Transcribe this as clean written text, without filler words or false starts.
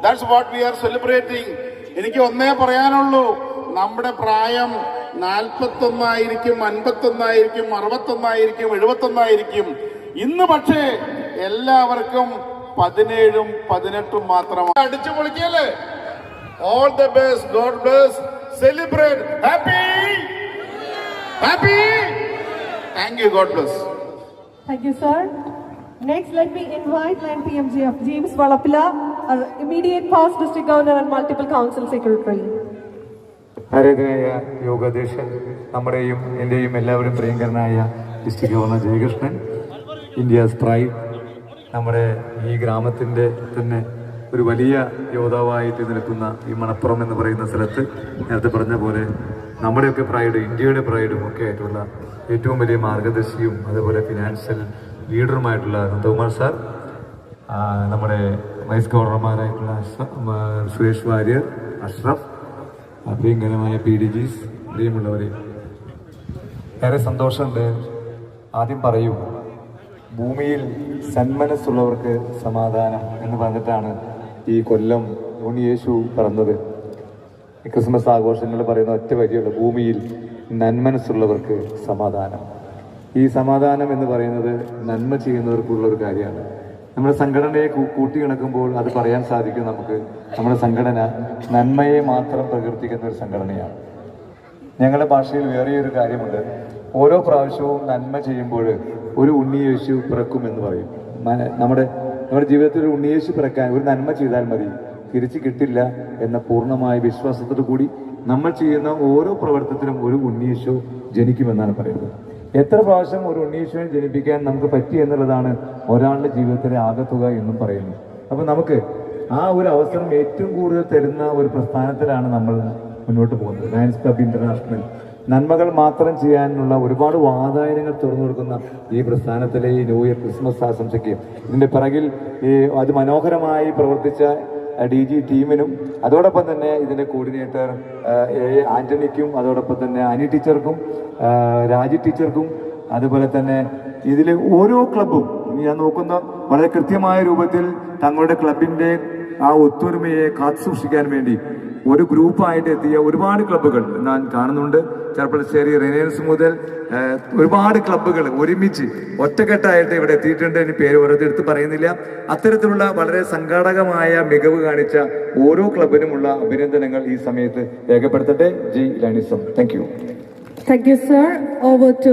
That's what we are celebrating. എനിക്ക് ഒന്നേ പറയാനുള്ളൂ, നമ്മുടെ പ്രായം 41 ആയിരിക്കും, 51 ആയിരിക്കും, 61 ആയിരിക്കും, 71 ആയിരിക്കും. ഇന്ന് പക്ഷേ എല്ലാവർക്കും 17ഉം 18ഉം മാത്രമാണ്. അടിച്ചു പൊളിക്കല്ലേ? All the best. God bless. Celebrate. Happy. Thank you. God bless. Thank you, sir. Next, let me invite 9 PMG of James Valapilla, our immediate past district governor and multiple council secretary. ആരാധനായ യോഗാധ്യക്ഷൻ, നമ്മുടെയും എൻ്റെയും എല്ലാവരും പ്രിയങ്കരനായ district governor Jayakrishnan, India's pride, നമ്മുടെ ഈ ഗ്രാമത്തിൻ്റെ തന്നെ ഒരു വലിയ യോദ്ധാവായിട്ട് നിൽക്കുന്ന ഈ മണപ്പുറം എന്ന് പറയുന്ന സ്ഥലത്ത് നേരത്തെ പറഞ്ഞ പോലെ നമ്മുടെയൊക്കെ പ്രൈഡ്, ഇന്ത്യയുടെ പ്രൈഡും ഒക്കെ ആയിട്ടുള്ള ഏറ്റവും വലിയ മാർഗദർശിയും അതുപോലെ ഫിനാൻഷ്യൽ ലീഡറുമായിട്ടുള്ള നന്ദകുമാർ സാർ, നമ്മുടെ വൈസ് ഗവർണർമാരായിട്ടുള്ള സുരേഷ് വാര്യർ, അഷ്റഫ്, പ്രിയങ്കരമായ PDGs, പ്രിയമുള്ളവരെ, ഏറെ സന്തോഷമുണ്ട്. ആദ്യം പറയൂ, ഭൂമിയിൽ സന്മനസ്സുള്ളവർക്ക് സമാധാനം എന്ന് പറഞ്ഞിട്ടാണ് ഈ കൊല്ലം ഉണ്ണിയേശു പറഞ്ഞത്. ക്രിസ്മസ് ആഘോഷങ്ങൾ പറയുന്ന ഒറ്റ വരിയുള്ള ഭൂമിയിൽ നന്മനസ്സുള്ളവർക്ക് സമാധാനം. ഈ സമാധാനം എന്ന് പറയുന്നത് നന്മ ചെയ്യുന്നവർക്കുള്ളൊരു കാര്യമാണ്. നമ്മുടെ സംഘടനയെ കൂട്ടിയിണക്കുമ്പോൾ അത് പറയാൻ സാധിക്കും നമുക്ക്. നമ്മുടെ സംഘടന നന്മയെ മാത്രം പ്രകീർത്തിക്കുന്ന ഒരു സംഘടനയാണ്. ഞങ്ങളുടെ ഭാഷയിൽ വേറെയൊരു കാര്യമുണ്ട്, ഓരോ പ്രാവശ്യവും നന്മ ചെയ്യുമ്പോൾ ഒരു ഉണ്ണിയേശു പിറക്കുമെന്ന് പറയും. നമ്മുടെ ജീവിതത്തിൽ ഒരു ഉണ്ണിയേശു പിറക്കാൻ ഒരു നന്മ ചെയ്താൽ മതി, തിരിച്ചു കിട്ടില്ല എന്ന പൂർണ്ണമായ വിശ്വാസത്തോടു കൂടി നമ്മൾ ചെയ്യുന്ന ഓരോ പ്രവർത്തനത്തിലും ഒരു ഉണ്ണിയേശു ജനിക്കുമെന്നാണ് പറയുന്നത്. എത്ര പ്രാവശ്യം ഒരു ഉണ്ണിയേശുവിനെ ജനിപ്പിക്കാൻ നമുക്ക് പറ്റി എന്നുള്ളതാണ് ഒരാളുടെ ജീവിതത്തിലെ ആകത്തുക എന്നും പറയുന്നു. അപ്പം നമുക്ക് ആ ഒരു അവസരം ഏറ്റവും കൂടുതൽ തരുന്ന ഒരു പ്രസ്ഥാനത്തിലാണ് നമ്മൾ മുന്നോട്ട് പോകുന്നത്. ലയൺസ് ക്ലബ് ഇന്റർനാഷണൽ നന്മകൾ മാത്രം ചെയ്യാനുള്ള ഒരുപാട് വാതായനങ്ങൾ തുറന്നു കൊടുക്കുന്ന ഈ പ്രസ്ഥാനത്തിലെ ഈ ന്യൂ ഇയർ ക്രിസ്മസ് ആശംസയ്ക്ക് ഇതിന്റെ പിറകിൽ അതിമനോഹരമായി പ്രവർത്തിച്ച DG ടീമിനും അതോടൊപ്പം തന്നെ ഇതിന്റെ കോർഡിനേറ്റർ ആന്റണിക്കും അതോടൊപ്പം തന്നെ അനി ടീച്ചർക്കും രാജി ടീച്ചർക്കും അതുപോലെ തന്നെ ഇതിലെ ഓരോ ക്ലബും ഞാൻ നോക്കുന്ന വളരെ കൃത്യമായ രൂപത്തിൽ തങ്ങളുടെ ക്ലബിന്റെ ആ ഒത്തൊരുമയെ കാത്തുസൂക്ഷിക്കാൻ വേണ്ടി ഒരു ഗ്രൂപ്പായിട്ട് എത്തിയ ഒരുപാട് ക്ലബ്ബുകൾ ഞാൻ കാണുന്നുണ്ട്. ചെർപ്പളശ്ശേരി റിനേഴ്സ് മുതൽ ഒരുപാട് ക്ലബ്ബുകൾ ഒരുമിച്ച് ഒറ്റക്കെട്ടായിട്ട് ഇവിടെ എത്തിയിട്ടുണ്ട്. ഇനി പേര് ഓരോരുത്തടുത്ത് പറയുന്നില്ല. അത്തരത്തിലുള്ള വളരെ സംഘാടകമായ മികവ് കാണിച്ച ഓരോ ക്ലബിനുമുള്ള അഭിനന്ദനങ്ങൾ ഈ സമയത്ത് രേഖപ്പെടുത്തട്ടെ. ജി lionism. Thank you. Thank you, sir. Over to